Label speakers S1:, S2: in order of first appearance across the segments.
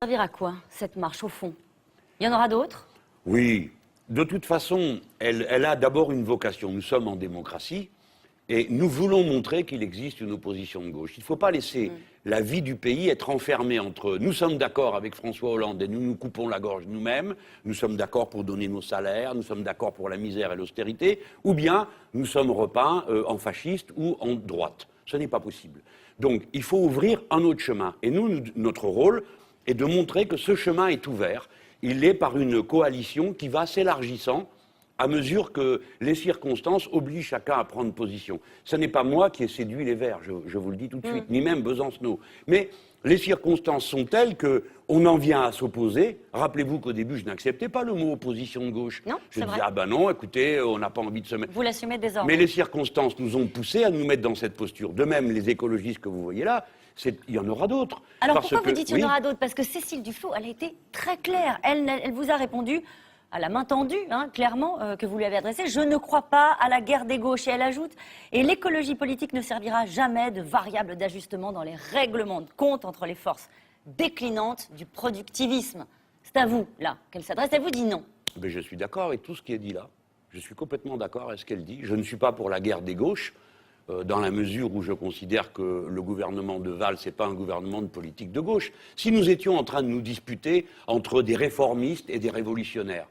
S1: Servir à quoi, cette marche, au fond? Il y en aura d'autres?
S2: Oui. De toute façon, elle a d'abord une vocation. Nous sommes en démocratie et nous voulons montrer qu'il existe une opposition de gauche. Il ne faut pas laisser la vie du pays être enfermée entre nous sommes d'accord avec François Hollande et nous nous coupons la gorge nous-mêmes, nous sommes d'accord pour donner nos salaires, nous sommes d'accord pour la misère et l'austérité, ou bien nous sommes repeints en fascistes ou en droite. Ce n'est pas possible. Donc il faut ouvrir un autre chemin. Et nous, notre rôle est de montrer que ce chemin est ouvert. Il est par une coalition qui va s'élargissant à mesure que les circonstances obligent chacun à prendre position. Ce n'est pas moi qui ai séduit les Verts, je vous le dis tout de suite, ni même Besancenot. Mais les circonstances sont telles qu'on en vient à s'opposer. Rappelez-vous qu'au début, je n'acceptais pas le mot opposition de gauche.
S1: Non,
S2: je disais,
S1: vrai.
S2: ah ben non, écoutez, on n'a pas envie de se mettre...
S1: Vous l'assumez désormais.
S2: Mais les circonstances nous ont poussés à nous mettre dans cette posture. De même, les écologistes que vous voyez là, il y en aura d'autres.
S1: Alors pourquoi vous dites qu'il y en aura d'autres? Parce que Cécile Duflot, elle a été très claire. Elle vous a répondu à la main tendue, clairement, que vous lui avez adressée. Je ne crois pas à la guerre des gauches. Et elle ajoute, et l'écologie politique ne servira jamais de variable d'ajustement dans les règlements de compte entre les forces déclinantes du productivisme. C'est à vous, là, qu'elle s'adresse. Elle vous dit non.
S2: Mais je suis d'accord avec tout ce qui est dit là. Je suis complètement d'accord avec ce qu'elle dit. Je ne suis pas pour la guerre des gauches, dans la mesure où je considère que le gouvernement de Valls n'est pas un gouvernement de politique de gauche. Si nous étions en train de nous disputer entre des réformistes et des révolutionnaires,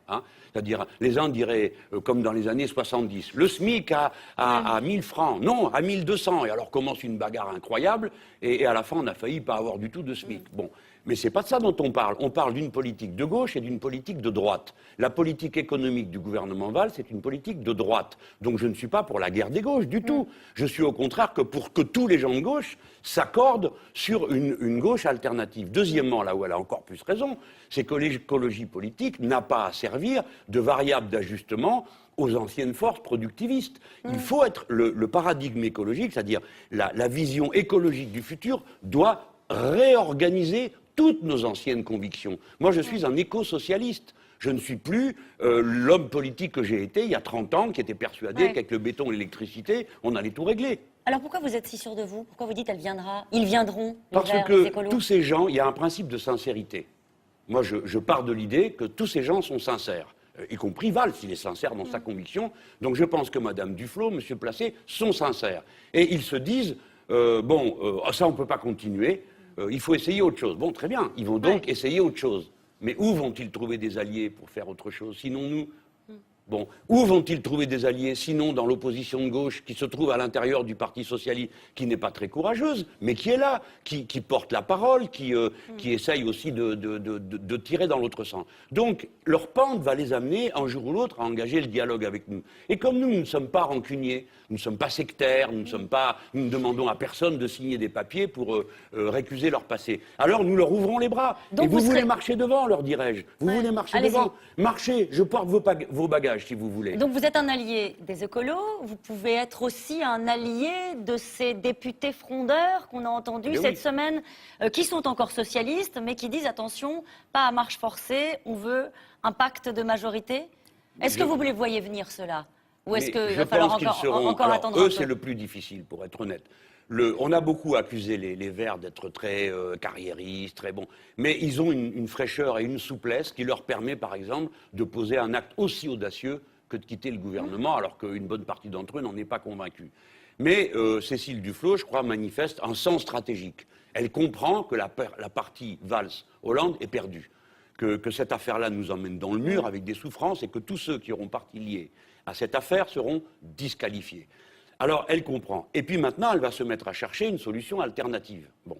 S2: c'est-à-dire les uns diraient, comme dans les années 70, le SMIC à 1000 francs, non, à 1200, et alors commence une bagarre incroyable, et à la fin on a failli pas avoir du tout de SMIC. Bon. Mais ce n'est pas de ça dont on parle. On parle d'une politique de gauche et d'une politique de droite. La politique économique du gouvernement Valls, c'est une politique de droite. Donc je ne suis pas pour la guerre des gauches du tout. Je suis au contraire que pour que tous les gens de gauche s'accordent sur une gauche alternative. Deuxièmement, là où elle a encore plus raison, c'est que l'écologie politique n'a pas à servir de variable d'ajustement aux anciennes forces productivistes. Il faut être le paradigme écologique, c'est-à-dire la vision écologique du futur doit réorganiser toutes nos anciennes convictions. Moi, je suis un éco-socialiste. Je ne suis plus l'homme politique que j'ai été il y a 30 ans, qui était persuadé qu'avec le béton et l'électricité, on allait tout régler.
S1: Alors pourquoi vous êtes si sûr de vous? Pourquoi vous dites elle viendra? Ils viendront, les
S2: Parce
S1: Verts, les
S2: que
S1: écolos?
S2: tous ces gens, il y a un principe de sincérité. Moi, je pars de l'idée que tous ces gens sont sincères. Y compris Valls, il est sincère dans sa conviction. Donc je pense que Mme Duflot, M. Placé sont sincères. Et ils se disent, ça on ne peut pas continuer, il faut essayer autre chose. Bon, très bien, ils vont donc essayer autre chose. Mais où vont-ils trouver des alliés pour faire autre chose, sinon nous? Bon, où vont-ils trouver des alliés, sinon dans l'opposition de gauche qui se trouve à l'intérieur du Parti socialiste, qui n'est pas très courageuse, mais qui est là, qui porte la parole, qui essaye aussi de tirer dans l'autre sens. Donc, leur pente va les amener, un jour ou l'autre, à engager le dialogue avec nous. Et comme nous ne sommes pas rancuniers, nous ne sommes pas sectaires, nous ne demandons à personne de signer des papiers pour récuser leur passé. Alors, nous leur ouvrons les bras.
S1: Donc
S2: et vous voulez marcher devant, leur dirais-je. Vous voulez marcher devant. Marchez, je porte vos bagages. Si vous voulez.
S1: Donc vous êtes un allié des écolos, vous pouvez être aussi un allié de ces députés frondeurs qu'on a entendus cette semaine, qui sont encore socialistes, mais qui disent attention, pas à marche forcée, on veut un pacte de majorité. Est-ce que vous les voyez venir cela? Ou est-ce qu'il va falloir encore attendre un peu?
S2: Eux, c'est le plus difficile, pour être honnête. On a beaucoup accusé les Verts d'être très carriéristes, très bons. Mais ils ont une fraîcheur et une souplesse qui leur permet, par exemple, de poser un acte aussi audacieux que de quitter le gouvernement, alors qu'une bonne partie d'entre eux n'en est pas convaincue. Mais Cécile Duflot, je crois, manifeste un sens stratégique. Elle comprend que la partie Valls-Hollande est perdue. Que cette affaire-là nous emmène dans le mur avec des souffrances et que tous ceux qui auront partie liée à cette affaire seront disqualifiés. Alors, elle comprend. Et puis maintenant, elle va se mettre à chercher une solution alternative. Bon.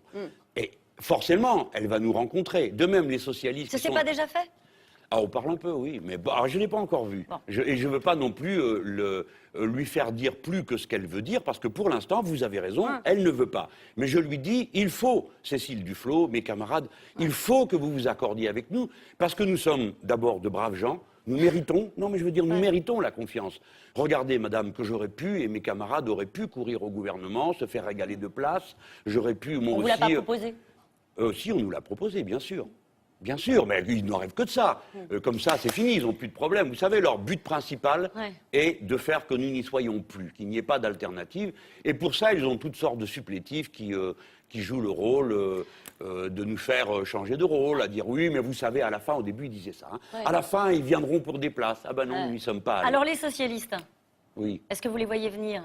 S2: Et forcément, elle va nous rencontrer. De même, les socialistes...
S1: Ça s'est pas déjà fait?
S2: Ah, on parle un peu, oui. Mais alors, je ne l'ai pas encore vu. Bon. Et je ne veux pas non plus lui faire dire plus que ce qu'elle veut dire, parce que pour l'instant, vous avez raison, elle ne veut pas. Mais je lui dis, il faut, Cécile Duflot, mes camarades, il faut que vous vous accordiez avec nous, parce que nous sommes d'abord de braves gens. Nous méritons, non mais je veux dire, nous méritons la confiance. Regardez, madame, que j'aurais pu, et mes camarades auraient pu courir au gouvernement, se faire régaler de place. J'aurais pu, moi aussi...
S1: On vous l'a pas proposé?
S2: Si, on nous l'a proposé, bien sûr. Bien sûr, mais ils n'en rêvent que de ça. Comme ça, c'est fini, ils n'ont plus de problème. Vous savez, leur but principal est de faire que nous n'y soyons plus, qu'il n'y ait pas d'alternative. Et pour ça, ils ont toutes sortes de supplétifs qui jouent le rôle de nous faire changer de rôle, à dire oui, mais vous savez, à la fin, au début, ils disaient ça. À la fin, ils viendront pour des places. Ah ben non, nous n'y sommes pas allés.
S1: Alors les socialistes,
S2: oui.
S1: Est-ce que vous les voyez venir?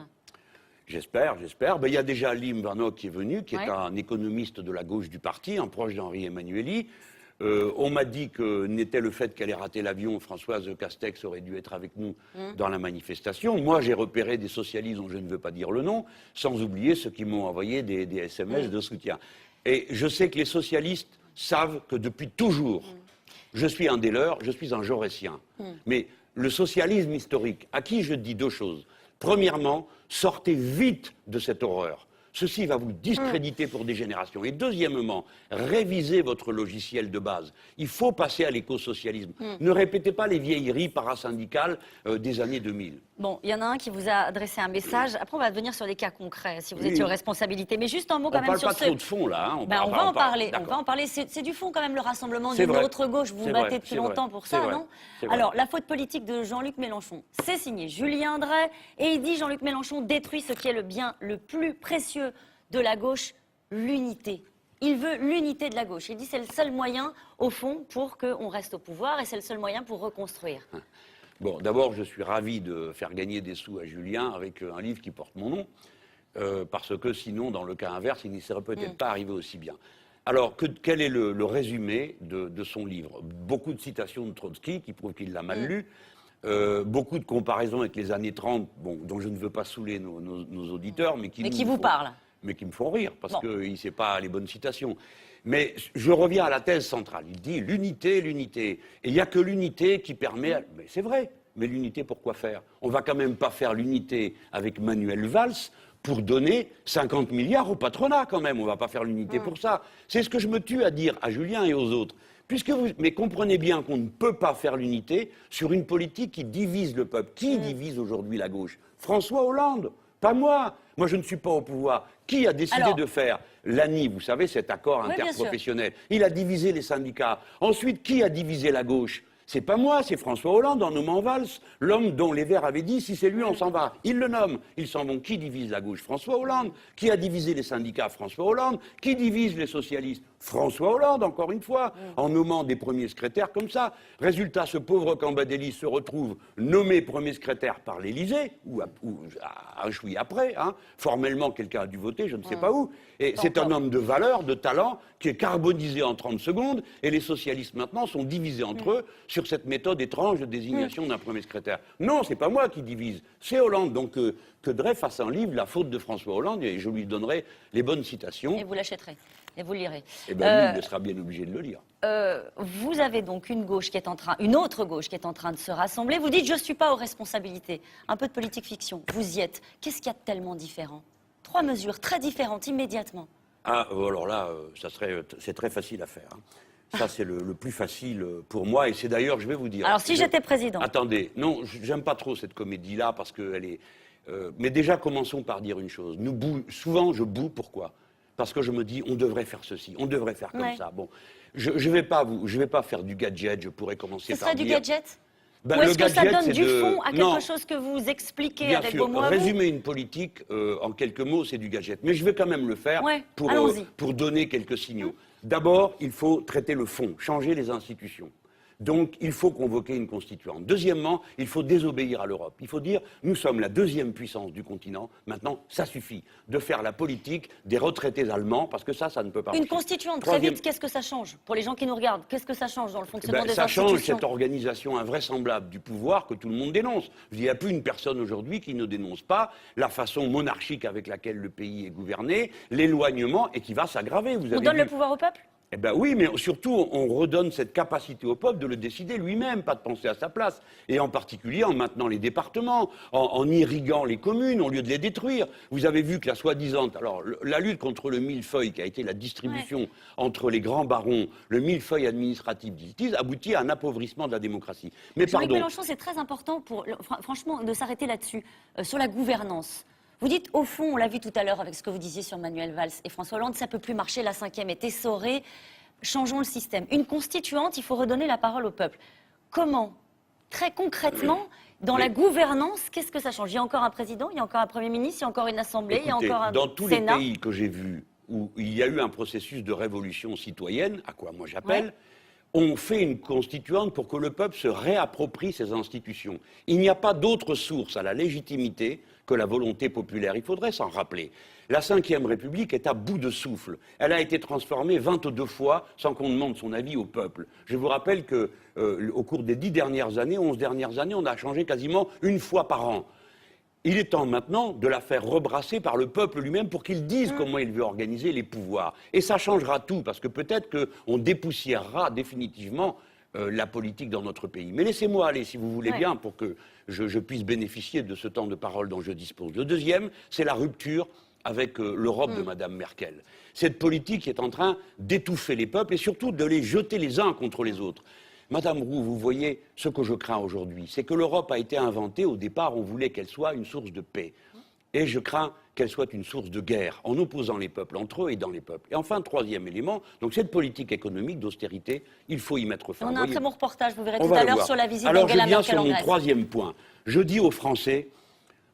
S2: J'espère. Ben, il y a déjà Lim Vanok qui est venu, qui est un économiste de la gauche du parti, un proche d'Henri Emmanuelli. On m'a dit que n'était le fait qu'elle ait raté l'avion, Françoise Castex aurait dû être avec nous dans la manifestation. Moi, j'ai repéré des socialistes dont je ne veux pas dire le nom, sans oublier ceux qui m'ont envoyé des SMS de soutien. Et je sais que les socialistes savent que depuis toujours, je suis un des leurs, je suis un jaurétien. Mais le socialisme historique, à qui je dis deux choses. Premièrement, sortez vite de cette horreur. Ceci va vous discréditer pour des générations. Et deuxièmement, révisez votre logiciel de base. Il faut passer à l'écosocialisme. Ne répétez pas les vieilleries parasyndicales des années 2000.
S1: Bon, il y en a un qui vous a adressé un message. Après, on va venir sur des cas concrets, si vous étiez aux responsabilités. Mais juste un mot quand même sur
S2: ce... On ne parle pas trop de fond, là. Hein.
S1: On va en parler. On va en parler. C'est du fond, quand même, le rassemblement d'une autre gauche. Vous vous battez depuis longtemps pour ça, non? Alors, la faute politique de Jean-Luc Mélenchon. C'est signé Julien Drey. Et il dit Jean-Luc Mélenchon détruit ce qui est le bien le plus précieux de la gauche, l'unité. Il veut l'unité de la gauche. Il dit c'est le seul moyen, au fond, pour qu'on reste au pouvoir et c'est le seul moyen pour reconstruire.
S2: Bon, d'abord, je suis ravi de faire gagner des sous à Julien avec un livre qui porte mon nom, parce que sinon, dans le cas inverse, il n'y serait peut-être pas arrivé aussi bien. Alors, quel est le résumé de son livre? Beaucoup de citations de Trotsky qui prouvent qu'il l'a mal lu. Beaucoup de comparaisons avec les années 30, bon, dont je ne veux pas saouler nos auditeurs, mais qui
S1: vous parlent.
S2: Mais qui me font rire, parce qu'il ne sait pas les bonnes citations. Mais je reviens à la thèse centrale. Il dit l'unité, l'unité. Et il n'y a que l'unité qui permet... Mais c'est vrai, mais l'unité, pourquoi faire? On ne va quand même pas faire l'unité avec Manuel Valls pour donner 50 milliards au patronat, quand même. On ne va pas faire l'unité pour ça. C'est ce que je me tue à dire à Julien et aux autres. Mais comprenez bien qu'on ne peut pas faire l'unité sur une politique qui divise le peuple. Qui divise aujourd'hui la gauche? François Hollande, pas moi. Moi, je ne suis pas au pouvoir. Qui a décidé de faire l'ANI, vous savez, cet accord interprofessionnel? Il a divisé les syndicats. Ensuite, qui a divisé la gauche? C'est pas moi, c'est François Hollande en nommant Valls, l'homme dont les Verts avaient dit si c'est lui, on s'en va. Il le nomme. Ils s'en vont. Qui divise la gauche? François Hollande. Qui a divisé les syndicats? François Hollande. Qui divise les socialistes? François Hollande, encore une fois, en nommant des premiers secrétaires comme ça. Résultat, ce pauvre Cambadélis se retrouve nommé premier secrétaire par l'Élysée, ou un chouï après. Hein. Formellement, quelqu'un a dû voter, je ne sais pas où. Et c'est un homme de valeur, de talent, qui est carbonisé en 30 secondes, et les socialistes maintenant sont divisés entre eux sur cette méthode étrange de désignation d'un premier secrétaire. Non, c'est pas moi qui divise, c'est Hollande. Donc que Drey fasse un livre, La faute de François Hollande, et je lui donnerai les bonnes citations.
S1: Et vous l'achèterez, et vous le lirez.
S2: Et bien lui, il sera bien obligé de le lire.
S1: Vous avez donc une autre gauche qui est en train de se rassembler. Vous dites, je ne suis pas aux responsabilités. Un peu de politique fiction, vous y êtes. Qu'est-ce qu'il y a de tellement différent? 3 mesures très différentes, immédiatement.
S2: Ah, alors là, c'est très facile à faire. Hein. Ça, c'est le plus facile pour moi. Et c'est d'ailleurs, je vais vous dire...
S1: Alors, si j'étais président...
S2: Attendez, non, j'aime pas trop cette comédie-là, parce qu'elle est... mais déjà, commençons par dire une chose. Souvent, je boue, pourquoi? Parce que je me dis, on devrait faire ceci, on devrait faire comme ça. Bon, je vais pas faire du gadget, je pourrais commencer par dire...
S1: Ce serait du gadget?
S2: Ben,
S1: ou est-ce que ça donne du fond à quelque chose que vous expliquez
S2: bien
S1: avec
S2: sûr.
S1: vos mots?
S2: Résumer une politique en quelques mots, c'est du gadget. Mais je vais quand même le faire pour donner quelques signaux. D'abord, il faut traiter le fond, changer les institutions. Donc, il faut convoquer une constituante. Deuxièmement, il faut désobéir à l'Europe. Il faut dire, nous sommes la 2e puissance du continent. Maintenant, ça suffit de faire la politique des retraités allemands, parce que ça ne peut pas marcher.
S1: Une constituante, très vite, qu'est-ce que ça change? Pour les gens qui nous regardent, qu'est-ce que ça change dans le fonctionnement des institutions?
S2: Ça change cette organisation invraisemblable du pouvoir que tout le monde dénonce. Il n'y a plus une personne aujourd'hui qui ne dénonce pas la façon monarchique avec laquelle le pays est gouverné, l'éloignement, et qui va s'aggraver.
S1: On donne le pouvoir au peuple?
S2: Eh bien oui, mais surtout, on redonne cette capacité au peuple de le décider lui-même, pas de penser à sa place. Et en particulier en maintenant les départements, en irriguant les communes, au lieu de les détruire. Vous avez vu que la soi-disant... Alors, la lutte contre le millefeuille, qui a été la distribution entre les grands barons, le millefeuille administratif, disent-ils, aboutit à un appauvrissement de la démocratie. Mais
S1: Jean-Luc Mélenchon, c'est très important, franchement, de s'arrêter là-dessus, sur la gouvernance. Vous dites, au fond, on l'a vu tout à l'heure avec ce que vous disiez sur Manuel Valls et François Hollande, ça ne peut plus marcher, la 5e est essorée. changeons le système. Une constituante, il faut redonner la parole au peuple. Comment, très concrètement, dans la gouvernance, qu'est-ce que ça change? Il y a encore un président, il y a encore un Premier ministre, il y a encore une assemblée,
S2: Écoutez,
S1: il y a encore un
S2: dans tous
S1: Sénat.
S2: les pays que j'ai vus où il y a eu un processus de révolution citoyenne, à quoi moi j'appelle, on fait une constituante pour que le peuple se réapproprie ses institutions. Il n'y a pas d'autre source à la légitimité que la volonté populaire. Il faudrait s'en rappeler. La Ve République est à bout de souffle. Elle a été transformée 22 fois sans qu'on demande son avis au peuple. Je vous rappelle qu'au cours des 10 dernières années, 11 dernières années, on a changé quasiment une fois par an. Il est temps maintenant de la faire rebrasser par le peuple lui-même pour qu'il dise comment il veut organiser les pouvoirs. Et ça changera tout, parce que peut-être qu'on dépoussiérera définitivement la politique dans notre pays. Mais laissez-moi aller, si vous voulez bien, pour que je puisse bénéficier de ce temps de parole dont je dispose. Le deuxième, c'est la rupture avec l'Europe de Mme Merkel. Cette politique est en train d'étouffer les peuples et surtout de les jeter les uns contre les autres. Madame Roux, vous voyez, ce que je crains aujourd'hui, c'est que l'Europe a été inventée, au départ, on voulait qu'elle soit une source de paix. Et je crains qu'elle soit une source de guerre, en opposant les peuples entre eux et dans les peuples. Et enfin, troisième élément, donc cette politique économique d'austérité, il faut y mettre fin.
S1: On a un très bon reportage, vous verrez
S2: On
S1: tout
S2: va
S1: à
S2: le
S1: l'heure
S2: voir.
S1: sur la visite
S2: Alors
S1: d'Angela
S2: je viens
S1: Merkel
S2: sur
S1: en
S2: mon
S1: Grèce.
S2: troisième point. Je dis aux Français,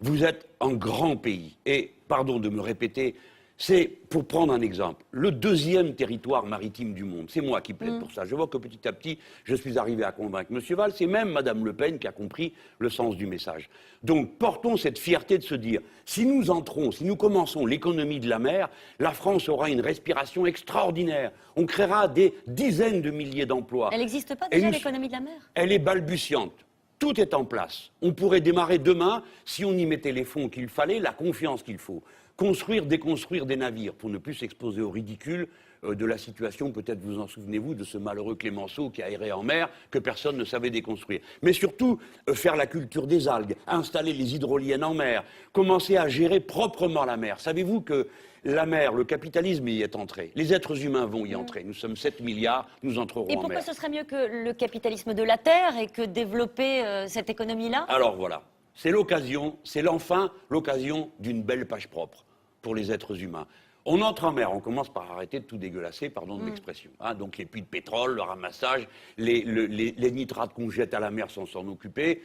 S2: vous êtes un grand pays. Et, pardon de me répéter, c'est, pour prendre un exemple, le deuxième territoire maritime du monde. C'est moi qui plaide pour ça. Je vois que petit à petit, je suis arrivé à convaincre M. Valls. C'est même Mme Le Pen qui a compris le sens du message. Donc, portons cette fierté de se dire, si nous entrons, si nous commençons l'économie de la mer, la France aura une respiration extraordinaire. On créera des dizaines de milliers d'emplois.
S1: Elle n'existe pas
S2: Et
S1: déjà,
S2: nous-
S1: l'économie de la mer?
S2: Elle est balbutiante. Tout est en place. On pourrait démarrer demain si on y mettait les fonds qu'il fallait, la confiance qu'il faut. Construire, déconstruire des navires pour ne plus s'exposer au ridicule de la situation, peut-être vous en souvenez-vous, de ce malheureux Clémenceau qui a erré en mer, que personne ne savait déconstruire. Mais surtout, faire la culture des algues, installer les hydroliennes en mer, commencer à gérer proprement la mer. Savez-vous que la mer, le capitalisme y est entré, les êtres humains vont y entrer. Nous sommes 7 milliards, nous entrerons
S1: Et
S2: en
S1: pourquoi
S2: mer.
S1: ce serait mieux que le capitalisme de la terre et que développer cette économie-là?
S2: Alors voilà, c'est l'occasion, c'est enfin l'occasion d'une belle page propre pour les êtres humains. On entre en mer, on commence par arrêter de tout dégueulasser, pardon de l'expression. Hein, donc les puits de pétrole, le ramassage, les nitrates qu'on jette à la mer sans s'en occuper.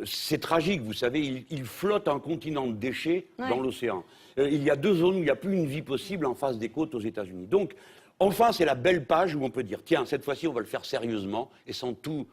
S2: C'est tragique, vous savez, il flotte un continent de déchets dans l'océan. Il y a 2 zones où il n'y a plus une vie possible en face des côtes aux États-Unis. Donc, enfin, c'est la belle page où on peut dire, tiens, cette fois-ci, on va le faire sérieusement et sans tout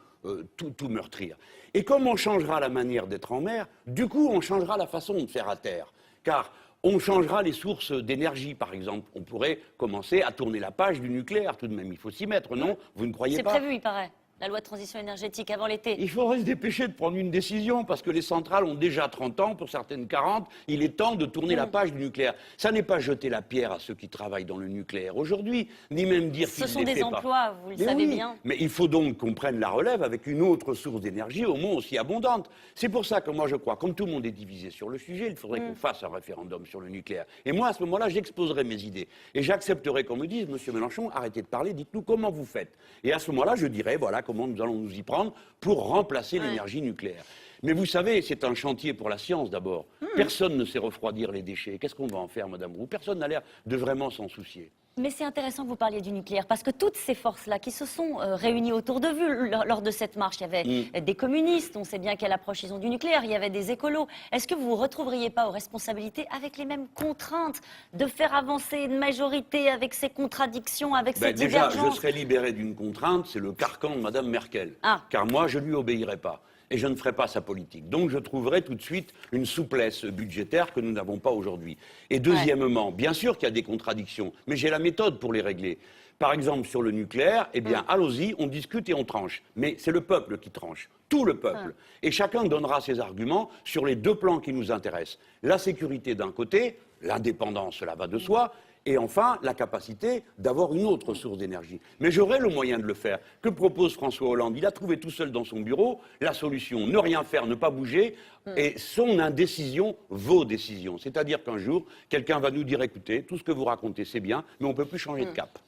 S2: meurtrir. Et comme on changera la manière d'être en mer, du coup, on changera la façon de faire à terre. Car on changera les sources d'énergie, par exemple. On pourrait commencer à tourner la page du nucléaire, tout de même. Il faut s'y mettre, non? Vous ne croyez pas?
S1: C'est prévu, il paraît. La loi de transition énergétique avant l'été.
S2: Il faudrait se dépêcher de prendre une décision, parce que les centrales ont déjà 30 ans, pour certaines 40. Il est temps de tourner la page du nucléaire. Ça n'est pas jeter la pierre à ceux qui travaillent dans le nucléaire aujourd'hui, ni même dire qu'ils
S1: Ce sont des emplois, vous le
S2: Mais
S1: savez
S2: oui,
S1: bien.
S2: mais il faut donc qu'on prenne la relève avec une autre source d'énergie, au moins aussi abondante. C'est pour ça que moi je crois, comme tout le monde est divisé sur le sujet, il faudrait qu'on fasse un référendum sur le nucléaire. Et moi, à ce moment-là, j'exposerai mes idées. Et j'accepterai qu'on me dise, Monsieur Mélenchon, arrêtez de parler, dites-nous comment vous faites. Et à ce moment-là, je dirai, voilà comment nous allons nous y prendre pour remplacer l'énergie nucléaire. Mais vous savez, c'est un chantier pour la science d'abord. Personne ne sait refroidir les déchets. Qu'est-ce qu'on va en faire, Madame Roux? Personne n'a l'air de vraiment s'en soucier.
S1: Mais c'est intéressant que vous parliez du nucléaire, parce que toutes ces forces-là qui se sont réunies autour de vous lors de cette marche, il y avait des communistes, on sait bien quelle approche ils ont du nucléaire, il y avait des écolos. Est-ce que vous ne vous retrouveriez pas aux responsabilités avec les mêmes contraintes de faire avancer une majorité avec ces contradictions, avec ces
S2: Déjà,
S1: divergences?
S2: je serai libéré d'une contrainte, c'est le carcan de Madame Merkel. Car moi, je ne lui obéirai pas. Et je ne ferai pas sa politique. Donc je trouverai tout de suite une souplesse budgétaire que nous n'avons pas aujourd'hui. Et deuxièmement, bien sûr qu'il y a des contradictions, mais j'ai la méthode pour les régler. Par exemple, sur le nucléaire, eh bien, allons-y, on discute et on tranche. Mais c'est le peuple qui tranche, tout le peuple. Et chacun donnera ses arguments sur les 2 plans qui nous intéressent. La sécurité d'un côté, l'indépendance, cela va de soi, et enfin, la capacité d'avoir une autre source d'énergie. Mais j'aurai le moyen de le faire. Que propose François Hollande? Il a trouvé tout seul dans son bureau la solution. Ne rien faire, ne pas bouger. Et son indécision, vos décisions. C'est-à-dire qu'un jour, quelqu'un va nous dire, écoutez, tout ce que vous racontez, c'est bien, mais on ne peut plus changer de cap.